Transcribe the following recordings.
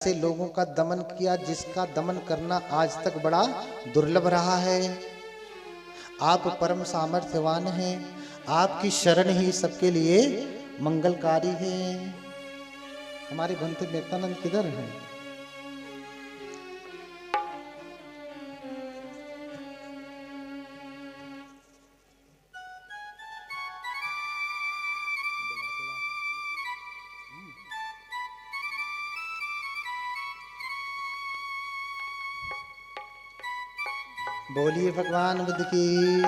ऐसे लोगों का दमन किया जिसका दमन करना आज तक बड़ा दुर्लभ रहा है। आप परम सामर्थ्यवान हैं, आपकी शरण ही सबके लिए मंगलकारी है। हमारे भंते मेहतानंद किधर हैं? बोलिए भगवान बुद्ध की।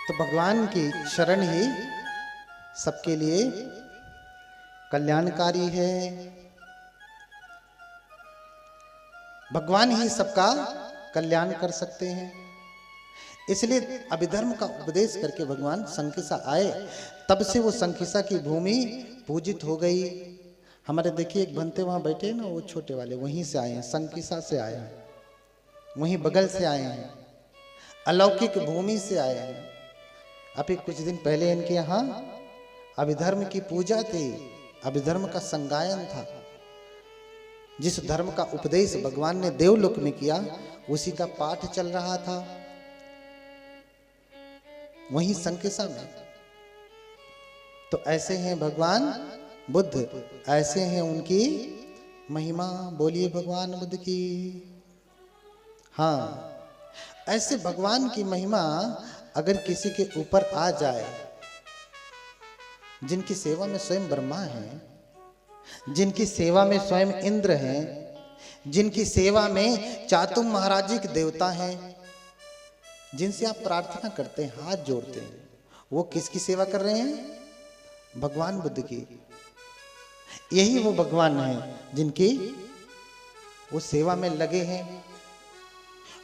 तो भगवान की शरण ही सबके लिए कल्याणकारी है। भगवान ही सबका कल्याण कर सकते हैं। इसलिए अभिधर्म का उपदेश करके भगवान संकिसा आए, तब से वो संकिसा की भूमि पूजित हो गई। हमारे देखिए एक भंते वहां बैठे हैं ना, वो छोटे वाले वहीं से आए हैं, संकिसा से आए हैं, वहीं बगल से आए हैं, अलौकिक भूमि से आए हैं। अभी कुछ दिन पहले इनके यहाँ अभिधर्म की पूजा थी, अभिधर्म का संगायन था। जिस धर्म का उपदेश भगवान ने देवलोक में किया उसी का पाठ चल रहा था वहीं संकिसा में। तो ऐसे हैं भगवान बुद्ध, ऐसे हैं उनकी महिमा। बोलिए भगवान बुद्ध की। हाँ, ऐसे भगवान की महिमा अगर किसी के ऊपर आ जाए, जिनकी सेवा में स्वयं ब्रह्मा है, जिनकी सेवा में स्वयं इंद्र हैं, जिनकी सेवा में चातुम महाराजी के देवता हैं, जिनसे आप प्रार्थना करते हैं, हाथ जोड़ते हैं, वो किसकी सेवा कर रहे हैं? भगवान बुद्ध की। यही वो भगवान हैं जिनकी वो सेवा में लगे हैं।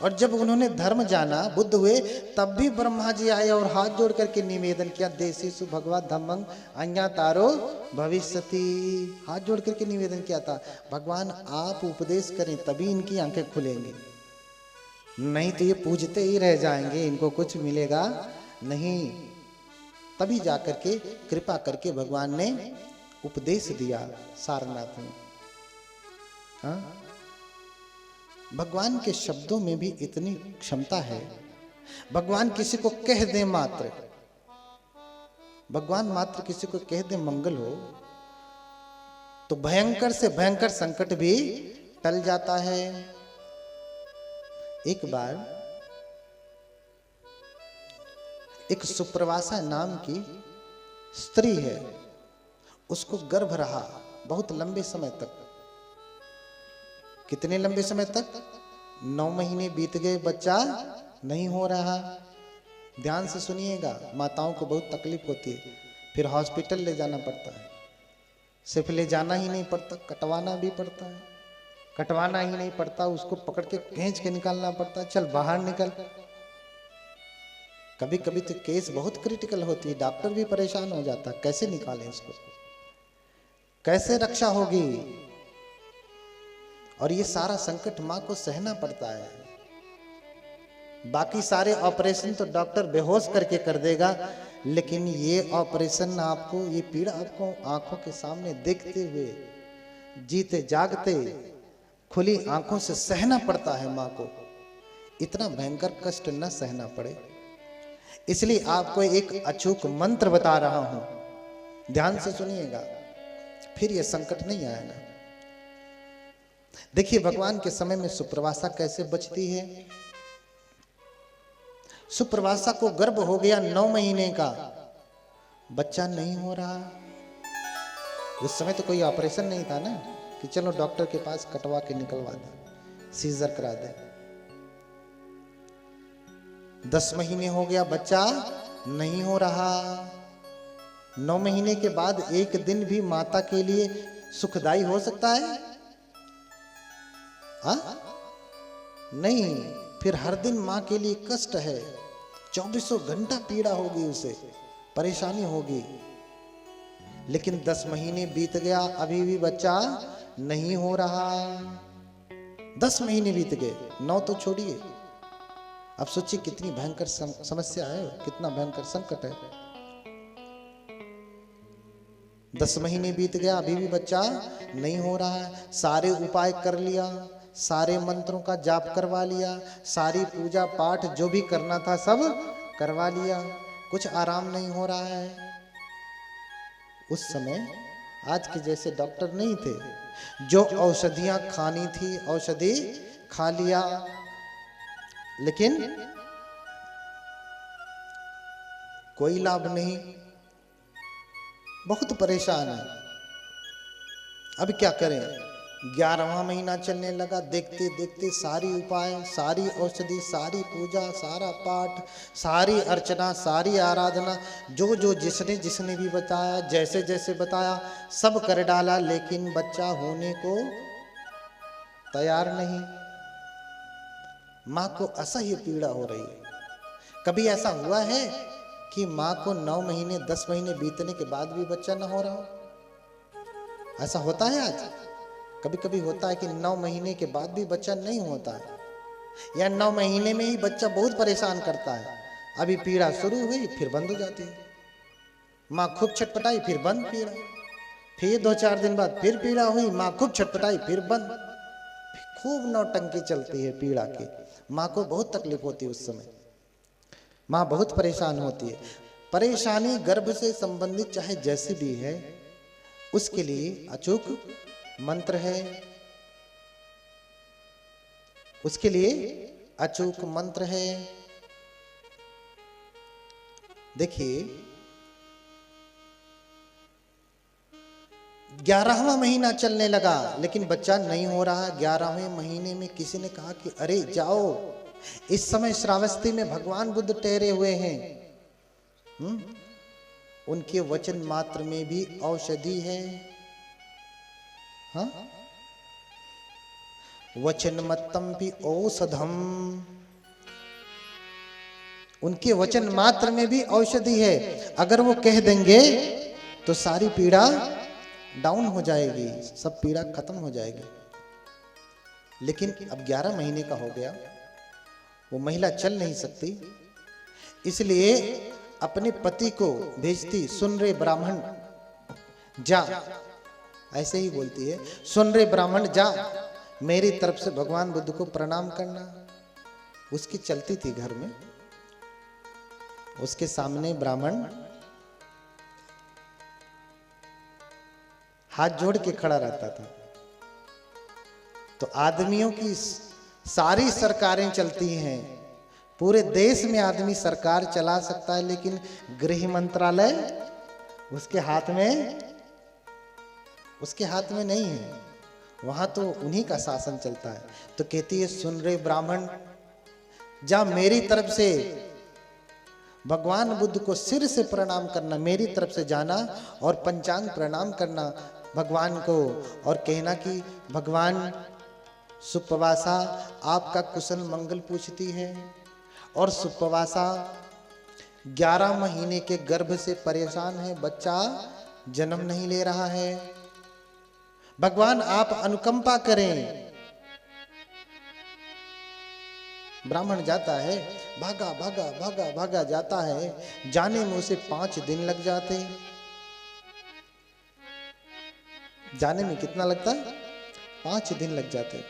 और जब उन्होंने धर्म जाना, बुद्ध हुए, तब भी ब्रह्मा जी आए और हाथ जोड़ करके निवेदन किया, देशीसु भगवा धम्मं अन्या तारो भविष्यति। हाथ जोड़ करके निवेदन किया था, भगवान आप उपदेश करें तभी इनकी आंखें खुलेंगी, नहीं तो ये पूजते ही रह जाएंगे, इनको कुछ मिलेगा नहीं। तभी जाकर के कृपा करके भगवान ने उपदेश दिया सारनाथ में। हाँ? भगवान के शब्दों में भी इतनी क्षमता है। भगवान किसी को कह दे मात्र, भगवान मात्र किसी को कह दे मंगल हो, तो भयंकर से भयंकर संकट भी टल जाता है। एक बार एक सुप्रवासा नाम की स्त्री है, उसको गर्भ रहा बहुत लंबे समय तक। कितने लंबे समय तक? 9 महीने बीत गए, बच्चा नहीं हो रहा। ध्यान से सुनिएगा, माताओं को बहुत तकलीफ होती है, फिर हॉस्पिटल ले जाना पड़ता है। सिर्फ ले जाना ही नहीं पड़ता, कटवाना भी पड़ता है। कटवाना ही नहीं पड़ता, उसको पकड़ के खींच के निकालना पड़ता है, चल बाहर निकल। कभी कभी तो केस बहुत क्रिटिकल होती है, डॉक्टर भी परेशान हो जाता है, कैसे निकालें इसको, कैसे रक्षा होगी। और ये सारा संकट मां को सहना पड़ता है। बाकी सारे ऑपरेशन तो डॉक्टर बेहोश करके कर देगा, लेकिन ये ऑपरेशन आपको, ये पीड़ा आपको आंखों के सामने देखते हुए, जीते जागते खुली आंखों से सहना पड़ता है मां को। इतना भयंकर कष्ट न सहना पड़े, इसलिए आपको एक अचूक मंत्र बता रहा हूं, ध्यान से सुनिएगा, फिर यह संकट नहीं आएगा। देखिए भगवान के समय में सुप्रवासा कैसे बचती है। सुप्रवासा को गर्भ हो गया 9 महीने का, बच्चा नहीं हो रहा। उस समय तो कोई ऑपरेशन नहीं था ना कि चलो डॉक्टर के पास कटवा के निकलवा दे, सीजर करा दे। 10 महीने हो गया, बच्चा नहीं हो रहा। 9 महीने के बाद एक दिन भी माता के लिए सुखदायी हो सकता है? हाँ? नहीं, फिर हर दिन मां के लिए कष्ट है, 24 घंटा पीड़ा होगी, उसे परेशानी होगी। लेकिन 10 महीने बीत गया, अभी भी बच्चा नहीं हो रहा। 10 महीने बीत गए, 9 तो छोड़िए। अब सोचिए कितनी भयंकर समस्या है, कितना भयंकर संकट है। 10 महीने बीत गया, अभी भी बच्चा नहीं हो रहा है। सारे उपाय कर लिया, सारे मंत्रों का जाप करवा लिया, सारी पूजा पाठ जो भी करना था सब करवा लिया, कुछ आराम नहीं हो रहा है। उस समय आज के जैसे डॉक्टर नहीं थे, जो औषधियां खानी थी औषधि खा लिया, लेकिन कोई लाभ नहीं, बहुत परेशान है। अब क्या करें? 11वां महीना चलने लगा, देखते देखते सारी उपाय, सारी औषधि, सारी पूजा, सारा पाठ, सारी अर्चना, सारी आराधना, जो जो जिसने जिसने भी बताया, जैसे जैसे बताया, सब कर डाला, लेकिन बच्चा होने को तैयार नहीं। माँ को असह्य पीड़ा हो रही है। कभी ऐसा हुआ है कि माँ को 9 महीने 10 महीने बीतने के बाद भी बच्चा ना हो रहा हो? ऐसा होता है आज? कभी कभी होता है कि 9 महीने के बाद भी बच्चा नहीं होता है, या 9 महीने में ही बच्चा बहुत परेशान करता है। अभी पीड़ा शुरू हुई फिर बंद हो जाती है, माँ खूब छटपटाई फिर बंद पीड़ा, फिर 2-4 दिन बाद फिर पीड़ा हुई, माँ खूब छटपटाई फिर बंद, खूब नौटंकी चलती है पीड़ा की। माँ को बहुत तकलीफ होती है उस समय, माँ बहुत परेशान होती है। परेशानी गर्भ से संबंधित चाहे जैसी भी है, उसके लिए अचूक मंत्र है, उसके लिए अचूक मंत्र है। देखिए, 11वां महीना चलने लगा लेकिन बच्चा नहीं हो रहा। 11वें महीने में किसी ने कहा कि अरे जाओ, इस समय श्रावस्ती में भगवान बुद्ध ठहरे हुए हैं, उनके वचन मात्र में भी औषधि है। हाँ, वचन मत्तम भी औषधम, उनके वचन मात्र में भी औषधि है। अगर वो कह देंगे तो सारी पीड़ा डाउन हो जाएगी, सब पीड़ा खत्म हो जाएगी। लेकिन अब 11 महीने का हो गया, वो महिला चल नहीं सकती, इसलिए अपने पति को भेजती, सुन रे ब्राह्मण जा, ऐसे ही बोलती है, सुन रे ब्राह्मण जा, मेरी तरफ से भगवान बुद्ध को प्रणाम करना। उसकी चलती थी घर में, उसके सामने ब्राह्मण हाथ जोड़ के खड़ा रहता था। तो आदमियों की सारी सरकारें चलती हैं, पूरे देश में आदमी सरकार चला सकता है, लेकिन गृह मंत्रालय उसके हाथ में नहीं है, वहां तो उन्हीं का शासन चलता है। तो कहती है, सुन रे ब्राह्मण जा, मेरी तरफ से भगवान बुद्ध को सिर से प्रणाम करना, मेरी तरफ से जाना और पंचांग प्रणाम करना भगवान को, और कहना कि भगवान सुप्रवासा आपका कुशल मंगल पूछती है, और सुप्रवासा 11 महीने के गर्भ से परेशान है, बच्चा जन्म नहीं ले रहा है, भगवान आप अनुकंपा करें। ब्राह्मण जाता है, भागा भागा भागा भागा जाता है, जाने में उसे 5 दिन लग जाते। जाने में कितना लगता है? 5 दिन लग जाते।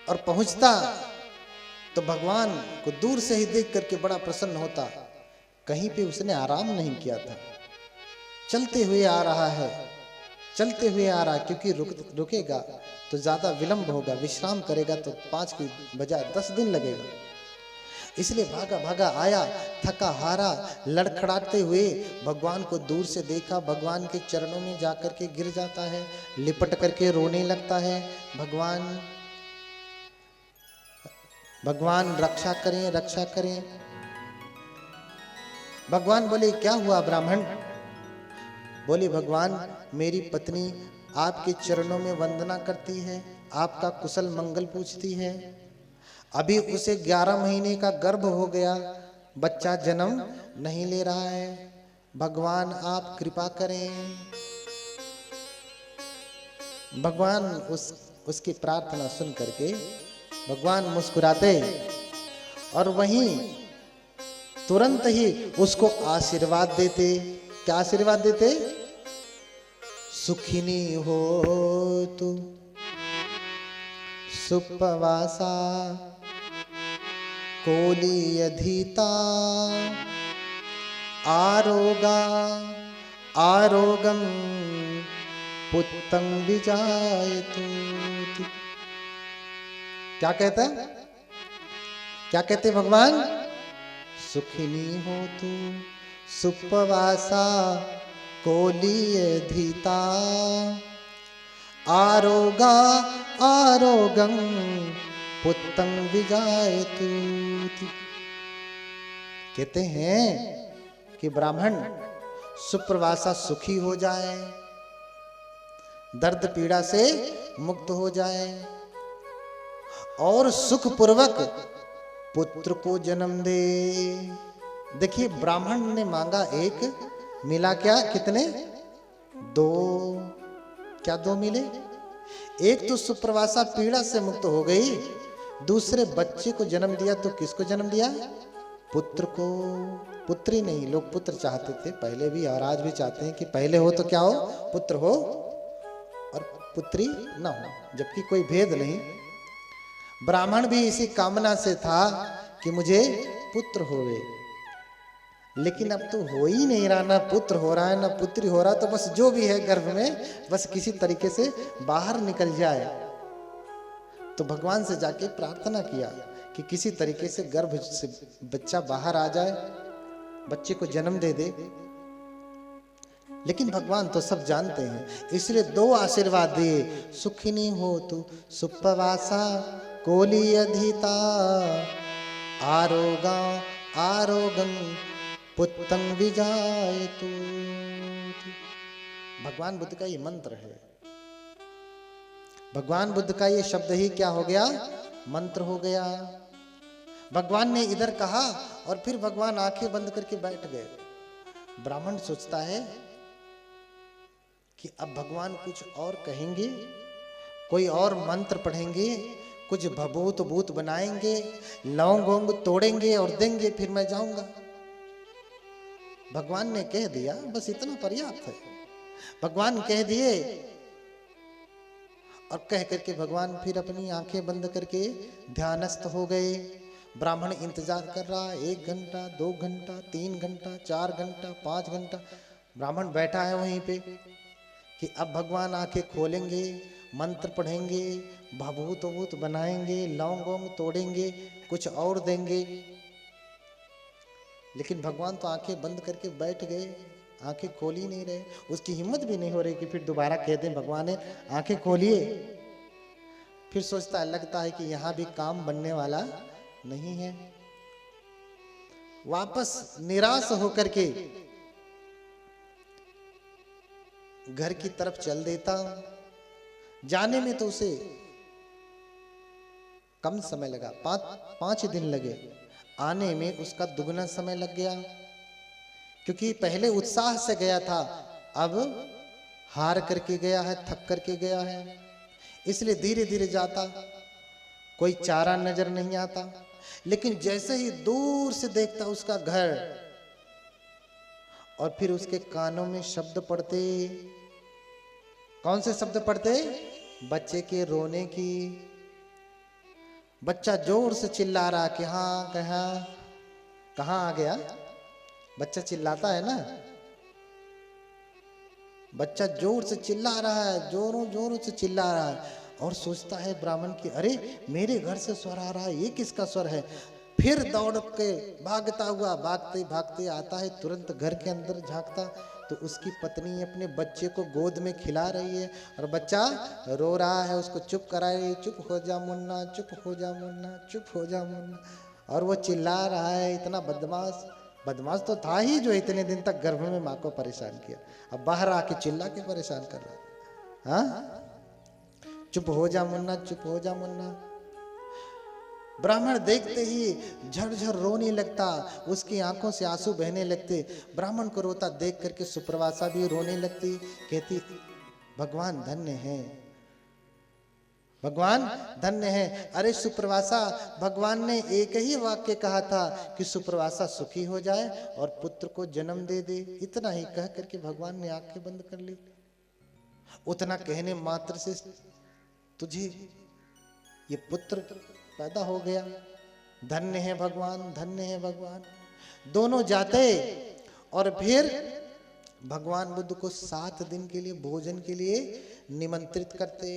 और पहुंचता तो भगवान को दूर से ही देख करके बड़ा प्रसन्न होता। कहीं पे उसने आराम नहीं किया था, चलते हुए आ रहा है, चलते हुए आ रहा है, क्योंकि रुकेगा तो ज्यादा विलंब होगा, विश्राम करेगा तो 5 की बजाय 10 दिन लगेगा। इसलिए भागा भागा आया, थका हारा, लड़खड़ाते हुए भगवान को दूर से देखा, भगवान के चरणों में जाकर के गिर जाता है, लिपट करके रोने लगता है, भगवान भगवान रक्षा करें, रक्षा करें। भगवान बोले, क्या हुआ ब्राह्मण? बोले, भगवान मेरी पत्नी आपके चरणों में वंदना करती है, आपका कुशल मंगल पूछती है, अभी उसे 11 महीने का गर्भ हो गया, बच्चा जन्म नहीं ले रहा है, भगवान आप कृपा करें। भगवान उसकी प्रार्थना सुन करके भगवान मुस्कुराते, और वहीं तुरंत ही उसको आशीर्वाद देते। क्या आशीर्वाद देते? सुखिनी हो तू सुपवासा कोलीयधीता आरोगा आरोगम पुत्तं विजायतु। क्या कहता है? क्या कहते भगवान? सुखिनी हो तू सुपवासा कोलीयधीता आरोगा आरोगम पुत्तं विजायतु। कहते हैं कि ब्राह्मण सुप्रवासा सुखी हो जाए, दर्द पीड़ा से मुक्त हो जाए और सुखपूर्वक पुत्र को जन्म दे। देखिए ब्राह्मण ने मांगा एक, मिला क्या? कितने? दो। क्या दो मिले? एक तो सुप्रवासा पीड़ा से मुक्त हो गई, दूसरे बच्चे को जन्म दिया। तो किसको जन्म दिया? पुत्र को। पुत्री नहीं, लोग पुत्र चाहते थे पहले भी और आज भी चाहते हैं कि पहले हो तो क्या हो? पुत्र हो और पुत्री ना हो, जबकि कोई भेद नहीं। ब्राह्मण भी इसी कामना से था कि मुझे पुत्र होवे, लेकिन अब तो हो ही नहीं रहा, ना पुत्र हो रहा है ना पुत्री हो रहा, तो बस जो भी है गर्भ में बस किसी तरीके से बाहर निकल जाए। तो भगवान से जाके प्रार्थना किया कि किसी तरीके से गर्भ से बच्चा बाहर आ जाए, बच्चे को जन्म दे दे। लेकिन भगवान तो सब जानते हैं, इसलिए दो आशीर्वाद दिए। सुखिनी हो तू सुपवासा कोलीयधीता आरोगा आरोगं पुत्तं विजायतु। भगवान बुद्ध का ये मंत्र है। भगवान बुद्ध का ये शब्द ही क्या हो गया? मंत्र हो गया। भगवान ने इधर कहा और फिर भगवान आंखें बंद करके बैठ गए। ब्राह्मण सोचता है कि अब भगवान कुछ और कहेंगे, कोई और मंत्र पढ़ेंगे, कुछ भभूत भूत बनाएंगे, लौंग वोंग तोड़ेंगे और देंगे, फिर मैं जाऊंगा। भगवान ने कह दिया, बस इतना पर्याप्त है। भगवान कह दिए और कह करके भगवान फिर अपनी आंखें बंद करके ध्यानस्थ हो गए। ब्राह्मण इंतजार कर रहा है, 1 घंटा 2 घंटा 3 घंटा 4 घंटा 5 घंटा ब्राह्मण बैठा है वहीं पे कि अब भगवान आंखें खोलेंगे, मंत्र पढ़ेंगे, भभूत वभूत बनाएंगे, लौंग वोंग तोड़ेंगे, कुछ और देंगे। लेकिन भगवान तो आंखें बंद करके बैठ गए, आंखें खोल ही नहीं रहे। उसकी हिम्मत भी नहीं हो रही कि फिर दोबारा कह दें भगवान ने आंखें खोलिए। फिर सोचता है, लगता है कि यहां भी काम बनने वाला नहीं है। वापस निराश होकर के घर की तरफ चल देता हूं। जाने में तो उसे कम समय लगा, 5 दिन लगे। आने में उसका दुगना समय लग गया, क्योंकि पहले उत्साह से गया था, अब हार करके गया है, थक करके गया है। इसलिए धीरे धीरे जाता, कोई चारा नजर नहीं आता। लेकिन जैसे ही दूर से देखता उसका घर, और फिर उसके कानों में शब्द पड़ते। कौन से शब्द पड़ते? बच्चे के रोने की। बच्चा जोर से चिल्ला रहा कि हाँ कहाँ आ गया। बच्चा चिल्लाता है ना, बच्चा जोर से चिल्ला रहा है, जोरों जोरों से चिल्ला रहा है। और सोचता है ब्राह्मण की, अरे मेरे घर से स्वर आ रहा है, ये किसका स्वर है। फिर दौड़ के भागता हुआ भागते भागते आता है, तुरंत घर के अंदर झांकता तो उसकी पत्नी अपने बच्चे को गोद में खिला रही है और बच्चा रो रहा है। उसको चुप करा रही है, चुप हो जा मुन्ना, चुप हो जा मुन्ना, चुप हो जा मुन्ना। और वो चिल्ला रहा है। इतना बदमाश तो था ही जो इतने दिन तक गर्भ में माँ को परेशान किया, अब बाहर आके चिल्ला के परेशान कर रहा है। हाँ, चुप हो जा मुन्ना, चुप हो जा मुन्ना। ब्राह्मण देखते ही झरझर रोने लगता, उसकी आंखों से आंसू बहने लगते। ब्राह्मण को रोता देख करके सुप्रवासा भी रोने लगती, कहती भगवान धन्य है, भगवान धन्य है। अरे सुप्रवासा, भगवान ने एक ही वाक्य कहा था कि सुप्रवासा सुखी हो जाए और पुत्र को जन्म दे दे। इतना ही कह करके भगवान ने आंखें बंद कर ली। उतना कहने मात्र से तुझे ये पुत्र पैदा हो गया। धन्य है भगवान, धन्य है भगवान। दोनों जाते और फिर भगवान बुद्ध को 7 दिन के लिए भोजन के लिए निमंत्रित करते,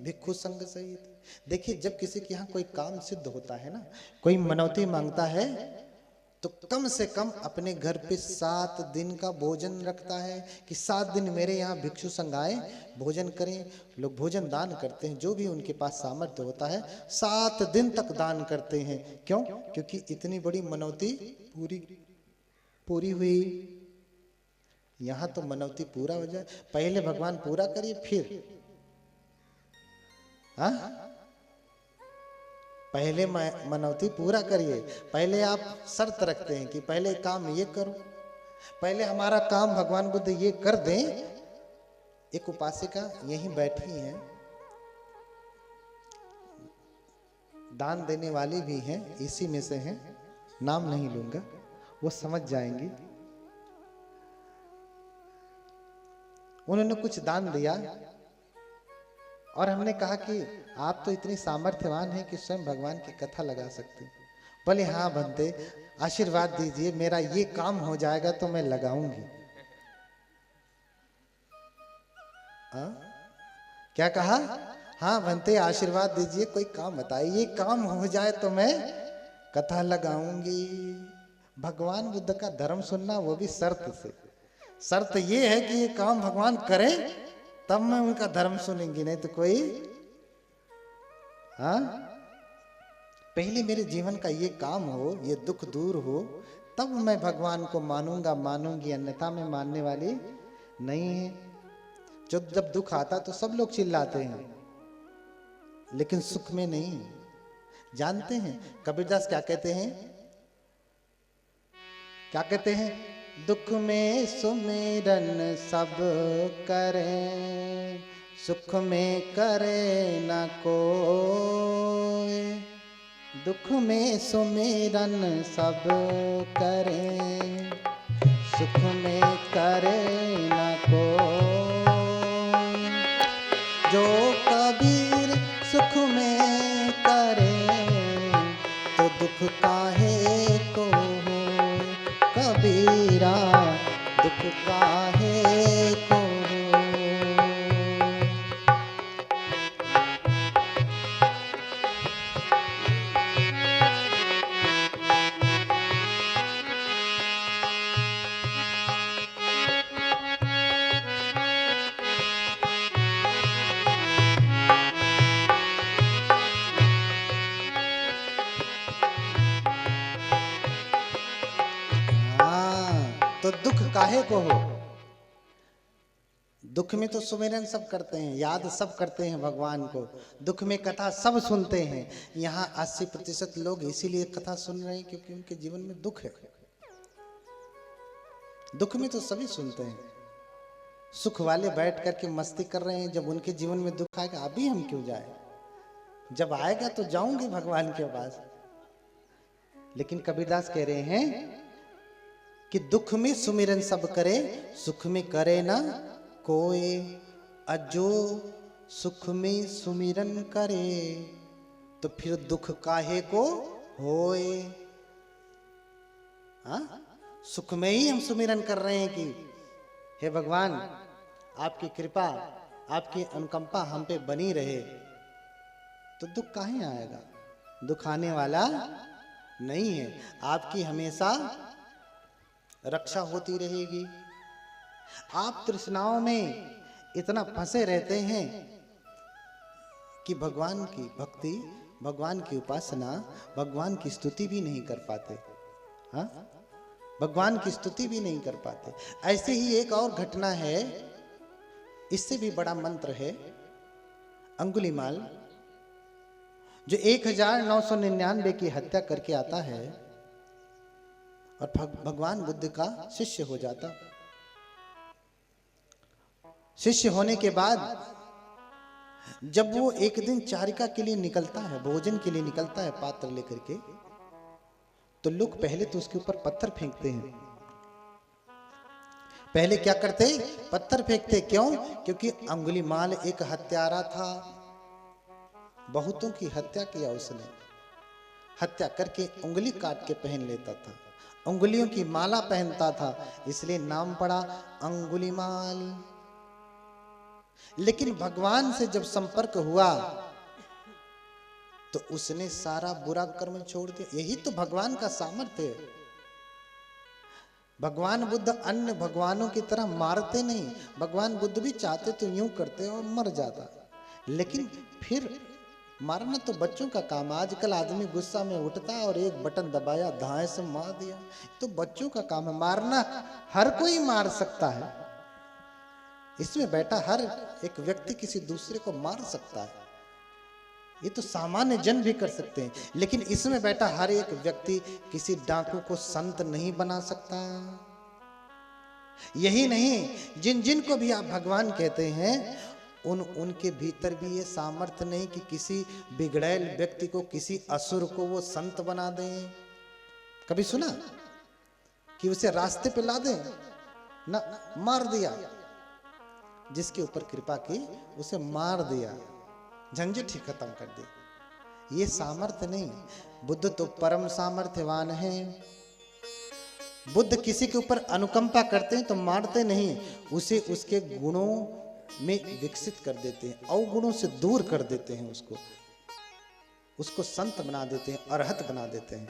भिक्षु संघ सहित। देखिए, जब किसी के यहाँ कोई काम सिद्ध होता है ना, कोई मनौती मांगता है, तो कम से कम अपने घर पे 7 दिन का भोजन रखता है कि 7 दिन मेरे यहाँ भिक्षु संघ आए, भोजन करें। लोग भोजन दान करते हैं, जो भी उनके पास सामर्थ्य होता है 7 दिन तक दान करते हैं। क्यों? क्योंकि इतनी बड़ी मनौती पूरी हुई। यहां तो मनौती पूरा हो जाए, पहले भगवान पूरा करिए फिर। हाँ, पहले मनौती पूरा करिए। पहले आप शर्त रखते हैं कि पहले काम ये करो, पहले हमारा काम भगवान बुद्ध ये कर दें। एक उपासिका यहीं बैठी है, दान देने वाली भी हैं, इसी में से हैं, नाम नहीं लूंगा, वो समझ जाएंगी। उन्होंने कुछ दान दिया और हमने कहा कि आप तो इतनी सामर्थ्यवान हैं कि स्वयं भगवान की कथा लगा सकते। बोले हाँ बनते, आशीर्वाद दीजिए, मेरा ये काम हो जाएगा तो मैं लगाऊंगी। क्या कहा? हाँ बनते, आशीर्वाद दीजिए, कोई काम बताइए, ये काम हो जाए तो मैं कथा लगाऊंगी। भगवान बुद्ध का धर्म सुनना, वो भी शर्त से। शर्त ये है कि ये काम भगवान करें तब मैं उनका धर्म सुनेंगी, नहीं तो कोई। हाँ, पहले मेरे जीवन का ये काम हो, ये दुख दूर हो, तब मैं भगवान को मानूंगा, मानूंगी, अन्यथा मैं मानने वाली नहीं है। जब दुख आता तो सब लोग चिल्लाते हैं, लेकिन सुख में नहीं। जानते हैं कबीरदास क्या कहते हैं? क्या कहते हैं? दुख में सुमिरन सब करें, सुख में करे न कोई। दुख में सुमिरन सब करें, सुख में करे न कोई। जो कबीर सुख में करे, तो दुख काहे को हो कबीरा, दुख काहे को। तो दुख काहे को हो? दुख में तो सुमिरन सब करते हैं, याद सब करते हैं भगवान को, दुख में कथा सब सुनते हैं। यहाँ 80% लोग इसीलिए कथा सुन रहे हैं क्योंकि उनके जीवन में दुख है। दुख में तो सभी सुनते हैं, सुख वाले बैठ करके मस्ती कर रहे हैं। जब उनके जीवन में दुख आएगा, अभी हम क्यों जाए? जब आएगा तो जाऊंगे भगवान के पास। लेकिन कबीरदास कह रहे हैं कि दुख में सुमिरन सब करे, सुख में करे ना कोई। अजो सुख में सुमिरन करे, तो फिर दुख काहे को होए। हाँ, सुख में ही हम सुमिरन कर रहे हैं कि हे भगवान आपकी कृपा, आपकी अनुकंपा हम पे बनी रहे, तो दुख काहे आएगा? दुख आने वाला नहीं है। आपकी हमेशा रक्षा होती रहेगी। आप तृष्णाओं में इतना फंसे रहते हैं कि भगवान की भक्ति, भगवान की उपासना, भगवान की स्तुति भी नहीं कर पाते। हाँ, भगवान की स्तुति भी नहीं कर पाते। ऐसे ही एक और घटना है, इससे भी बड़ा मंत्र है। अंगुलीमाल जो 1999 की हत्या करके आता है और भगवान बुद्ध का शिष्य हो जाता। शिष्य होने के बाद जब वो एक दिन चारिका के लिए निकलता है, भोजन के लिए निकलता है पात्र लेकर के, तो लोग पहले तो उसके ऊपर पत्थर फेंकते हैं। पहले क्या करते? पत्थर फेंकते। क्यों? क्योंकि अंगुलीमाल एक हत्यारा था, बहुतों की हत्या किया उसने। हत्या करके उंगली काट के पहन लेता था, उंगलियों की माला पहनता था, इसलिए नाम पड़ा अंगुलीमाल। लेकिन भगवान से जब संपर्क हुआ तो उसने सारा बुरा कर्म छोड़ दिया। यही तो भगवान का सामर्थ्य है। भगवान बुद्ध अन्य भगवानों की तरह मारते नहीं। भगवान बुद्ध भी चाहते तो यूं करते और मर जाता, लेकिन फिर मारना तो बच्चों का काम। आजकल आदमी गुस्सा में उठता है और एक बटन दबाया, धाए से मार दिया। तो बच्चों का काम है मारना। हर कोई मार सकता है, इसमें बैठा हर एक व्यक्ति किसी दूसरे को मार सकता है, ये तो सामान्य जन भी कर सकते हैं। लेकिन इसमें बैठा हर एक व्यक्ति किसी डाकू को संत नहीं बना सकता। यही नहीं, जिन जिन को भी आप भगवान कहते हैं, उनके भीतर भी ये सामर्थ्य नहीं कि किसी बिगड़ैल व्यक्ति को, किसी असुर को वो संत बना दें। कभी सुना कि उसे रास्ते पे ला दें? ना, मार दिया। जिसके ऊपर कृपा की उसे मार दिया, झंझट ही खत्म कर दी। ये सामर्थ्य नहीं। बुद्ध तो परम सामर्थ्यवान है। बुद्ध किसी के ऊपर अनुकंपा करते हैं तो मारते नहीं, उसे उसके गुणों में विकसित कर देते हैं, अवगुणों से दूर कर देते हैं, उसको संत बना देते हैं, अरहत बना देते हैं।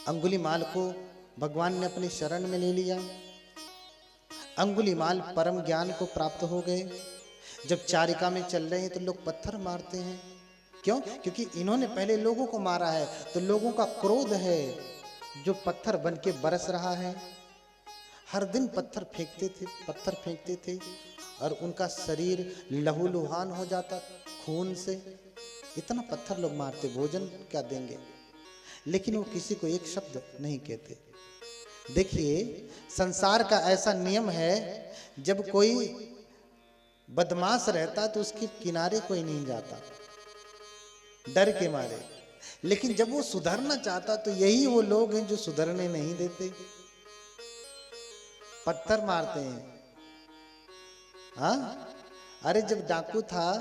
अंगुलीमाल को भगवान ने अपनी शरण में ले लिया। अंगुलीमाल परम ज्ञान को प्राप्त हो गए। जब चारिका में चल रहे हैं तो लोग पत्थर मारते हैं। क्यों? क्योंकि इन्होंने पहले लोगों को मारा है, तो लोगों का क्रोध है जो पत्थर बन के बरस रहा है। हर दिन पत्थर फेंकते थे और उनका शरीर लहूलुहान हो जाता खून से। इतना पत्थर लोग मारते, भोजन क्या देंगे? लेकिन वो किसी को एक शब्द नहीं कहते। देखिए, संसार का ऐसा नियम है, जब कोई बदमाश रहता तो उसके किनारे कोई नहीं जाता डर के मारे। लेकिन जब वो सुधरना चाहता तो यही वो लोग हैं जो सुधरने नहीं देते, पत्थर मारते हैं। हाँ, अरे जब डाकू था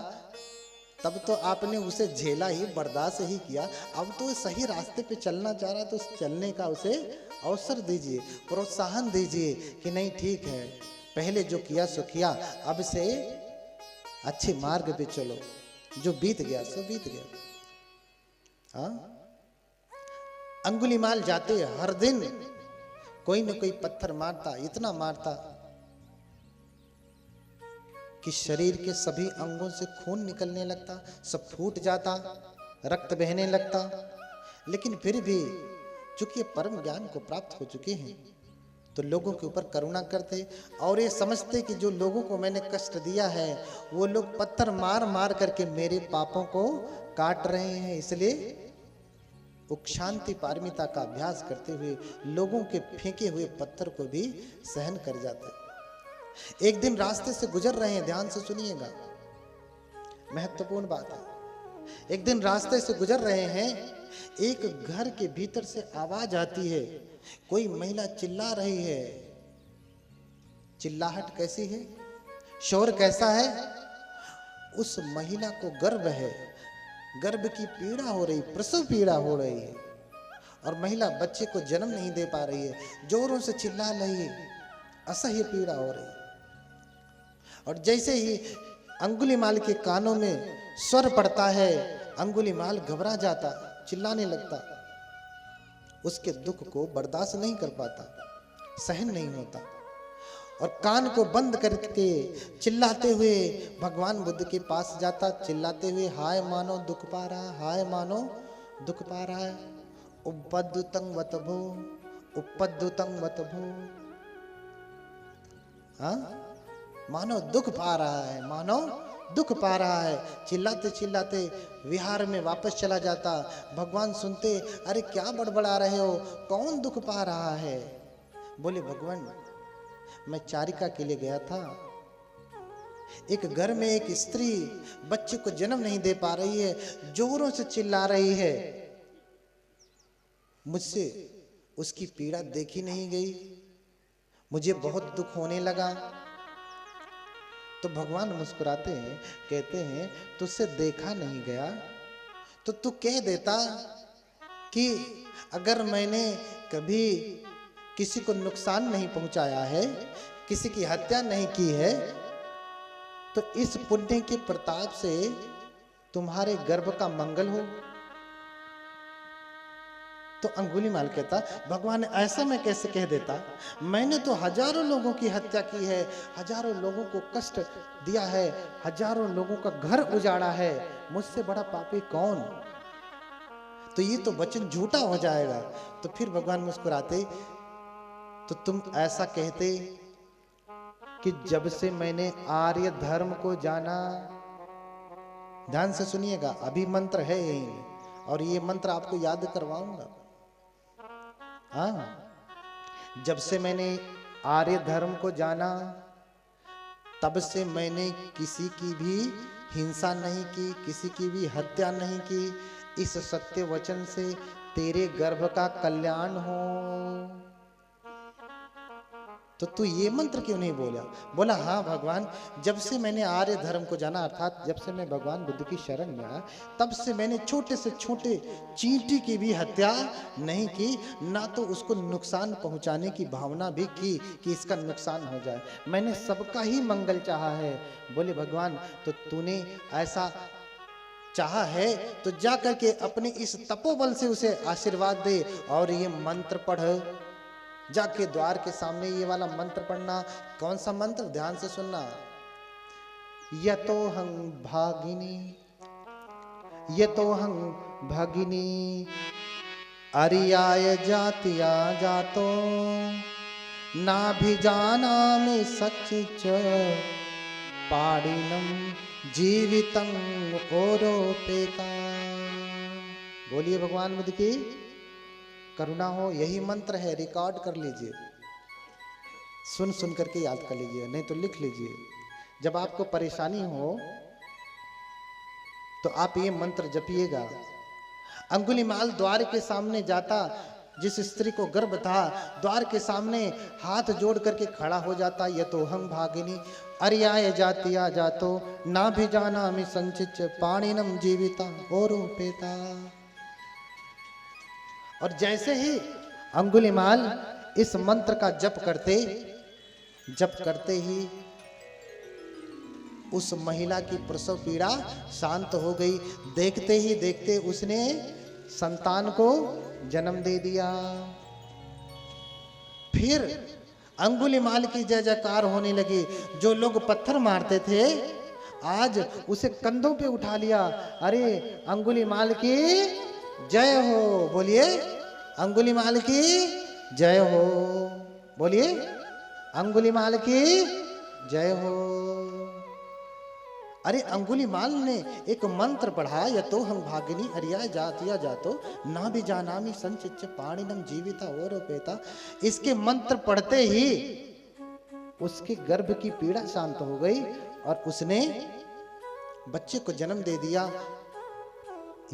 तब तो आपने उसे झेला ही, बर्दाश्त ही किया। अब तो सही रास्ते पे चलना चाह रहा है तो चलने का उसे अवसर दीजिए, प्रोत्साहन दीजिए कि नहीं ठीक है, पहले जो किया सो किया, अब से अच्छे मार्ग पे चलो, जो बीत गया सो बीत गया। अंगुलीमाल जाते हर दिन कोई न कोई पत्थर मारता, इतना मारता कि शरीर के सभी अंगों से खून निकलने लगता, सब फूट जाता, रक्त बहने लगता। लेकिन फिर भी चूंकि परम ज्ञान को प्राप्त हो चुके हैं तो लोगों के ऊपर करुणा करते और ये समझते कि जो लोगों को मैंने कष्ट दिया है वो लोग पत्थर मार मार करके मेरे पापों को काट रहे हैं, इसलिए उपशांति पारमिता का अभ्यास करते हुए लोगों के फेंके हुए पत्थर को भी सहन कर जाते। एक दिन रास्ते से गुजर रहे हैं, ध्यान से सुनिएगा, महत्वपूर्ण बात है। एक दिन रास्ते से गुजर रहे हैं, एक घर के भीतर से आवाज आती है, कोई महिला चिल्ला रही है। चिल्लाहट कैसी है, शोर कैसा है? उस महिला को गर्भ है, गर्भ की पीड़ा हो रही, प्रसव पीड़ा हो रही है और महिला बच्चे को जन्म नहीं दे पा रही है, जोरों से चिल्ला रही है, असह्य पीड़ा हो रही है। और जैसे ही अंगुलीमाल के कानों में स्वर पड़ता है, अंगुलीमाल घबरा जाता, चिल्लाने लगता, उसके दुख को बर्दाश्त नहीं कर पाता, सहन नहीं होता और कान को बंद करके चिल्लाते हुए भगवान बुद्ध के पास जाता, चिल्लाते हुए, हाय मानो दुख पा रहा, हाय मानो दुख पा रहा है, उपद्युतं वतभो, उपद्युतं वतभो। हाँ, मानो दुख पा रहा है, मानो दुख पा रहा है। चिल्लाते चिल्लाते विहार में वापस चला जाता। भगवान सुनते, अरे क्या बड़बड़ा रहे हो, कौन दुख पा रहा है? बोले, भगवान मैं चारिका के लिए गया था, एक घर में एक स्त्री बच्चे को जन्म नहीं दे पा रही है, जोरों से चिल्ला रही है, मुझसे उसकी पीड़ा देखी नहीं गई, मुझे बहुत दुख होने लगा। तो भगवान मुस्कुराते हैं, कहते हैं तुझसे देखा नहीं गया तो तू कह देता कि अगर मैंने कभी किसी को नुकसान नहीं पहुंचाया है, किसी की हत्या नहीं की है, तो इस पुण्य के प्रताप से तुम्हारे गर्भ का मंगल हो। तो अंगुलीमाल कहता, भगवान ऐसा मैं कैसे कह देता, मैंने तो हजारों लोगों की हत्या की है, हजारों लोगों को कष्ट दिया है, हजारों लोगों का घर उजाड़ा है, मुझसे बड़ा पापी कौन। तो ये तो वचन झूठा हो जाएगा। तो फिर भगवान मुस्कुराते, तो तुम ऐसा कहते कि जब से मैंने आर्य धर्म को जाना, ध्यान से सुनिएगा, अभी मंत्र है यही और ये मंत्र आपको याद करवाऊंगा। हाँ, जब से मैंने आर्य धर्म को जाना, तब से मैंने किसी की भी हिंसा नहीं की, किसी की भी हत्या नहीं की। इस सत्य वचन से तेरे गर्भ का कल्याण हो। तो तू ये मंत्र क्यों नहीं बोला? बोला हाँ भगवान, जब से मैंने आर्य धर्म को जाना, अर्थात जब से मैं भगवान बुद्ध की शरण में आया, तब से मैंने छोटे से छोटे चींटी की भी हत्या नहीं की, ना तो उसको नुकसान पहुंचाने की भावना भी की कि इसका नुकसान हो जाए। मैंने सबका ही मंगल चाहा है। बोले भगवान, तो तूने ऐसा चाहा है तो जा करके अपने इस तपोबल से उसे आशीर्वाद दे और ये मंत्र पढ़। जाके द्वार के सामने ये वाला मंत्र पढ़ना। कौन सा मंत्र? ध्यान से सुनना। यतोहं भागिनी, यतोहं भागिनी अरियाय जातिया जातो, नाभिजानामि सच्च पाणिनं जीवितं ओरोपेता। बोलिए भगवान बुद्ध की करुणा हो। यही मंत्र है, रिकॉर्ड कर लीजिए, सुन सुन करके याद कर लीजिए, नहीं तो लिख लीजिए। जब आपको परेशानी हो तो आप ये मंत्र जपिएगा। अंगुलीमाल द्वार के सामने जाता, जिस स्त्री को गर्भ था, द्वार के सामने हाथ जोड़ करके खड़ा हो जाता। यतोहं भागिनी अरियाय जातिया जातो, ना भी जाना मी संचिच पाणिनम जीविता ओरोपेता। और जैसे ही अंगुलीमाल इस मंत्र का जप करते ही उस महिला की प्रसव पीड़ा शांत हो गई। देखते ही देखते उसने संतान को जन्म दे दिया। फिर अंगुलीमाल की जय जयकार होने लगी। जो लोग पत्थर मारते थे आज उसे कंधों पे उठा लिया। अरे अंगुलीमाल की जय हो, बोलिए अंगुलीमाल की जय हो, बोलिए अंगुलीमाल की जय हो। अरे अंगुलीमाल ने एक मंत्र पढ़ा, यतोहं भागिनी अरिया जातिया जातो, ना भी जानामि संचिच पाणिनम जीविता ओरोपेता। इसके मंत्र पढ़ते ही उसके गर्भ की पीड़ा शांत हो गई और उसने बच्चे को जन्म दे दिया।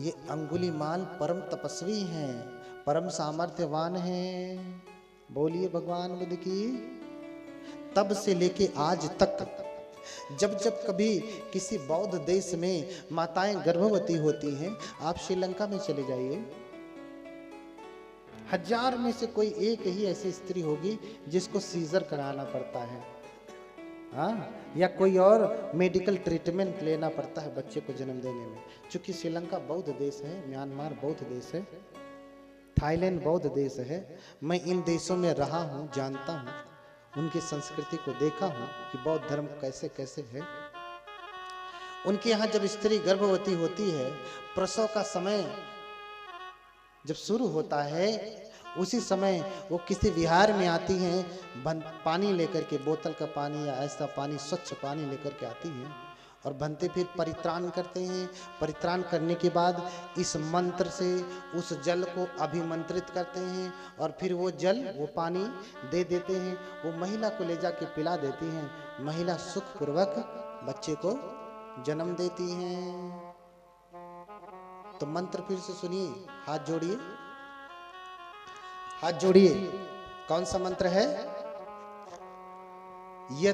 ये अंगुलीमाल परम तपस्वी हैं, परम सामर्थ्यवान हैं। बोलिए भगवान बुद्ध की। तब से लेके आज तक जब जब कभी किसी बौद्ध देश में माताएं गर्भवती होती हैं, आप श्रीलंका में चले जाइए, 1000 में से कोई एक ही ऐसी स्त्री होगी जिसको सीजर कराना पड़ता है, हाँ, या कोई और मेडिकल ट्रीटमेंट लेना पड़ता है बच्चे को जन्म देने में। चूंकि श्रीलंका बौद्ध देश है, म्यांमार बौद्ध देश है, थाईलैंड बौद्ध देश है। मैं इन देशों में रहा हूँ, जानता हूँ, उनकी संस्कृति को देखा हूँ कि बौद्ध धर्म कैसे कैसे है। उनके यहाँ जब स्त्री गर्भवती होती है, प्रसव का समय जब शुरू होता है, उसी समय वो किसी विहार में आती हैं, पानी लेकर के, बोतल का पानी या ऐसा पानी, स्वच्छ पानी लेकर के आती हैं और बनते फिर परित्राण करते हैं। परित्राण करने के बाद इस मंत्र से उस जल को अभिमंत्रित करते हैं और फिर वो जल, वो पानी दे देते हैं। वो महिला को ले जाके पिला देती हैं। महिला सुखपूर्वक बच्चे को जन्म देती हैं। तो मंत्र फिर से सुनिए, हाथ जोड़िए, हाथ जोड़िए। कौन सा मंत्र है? यत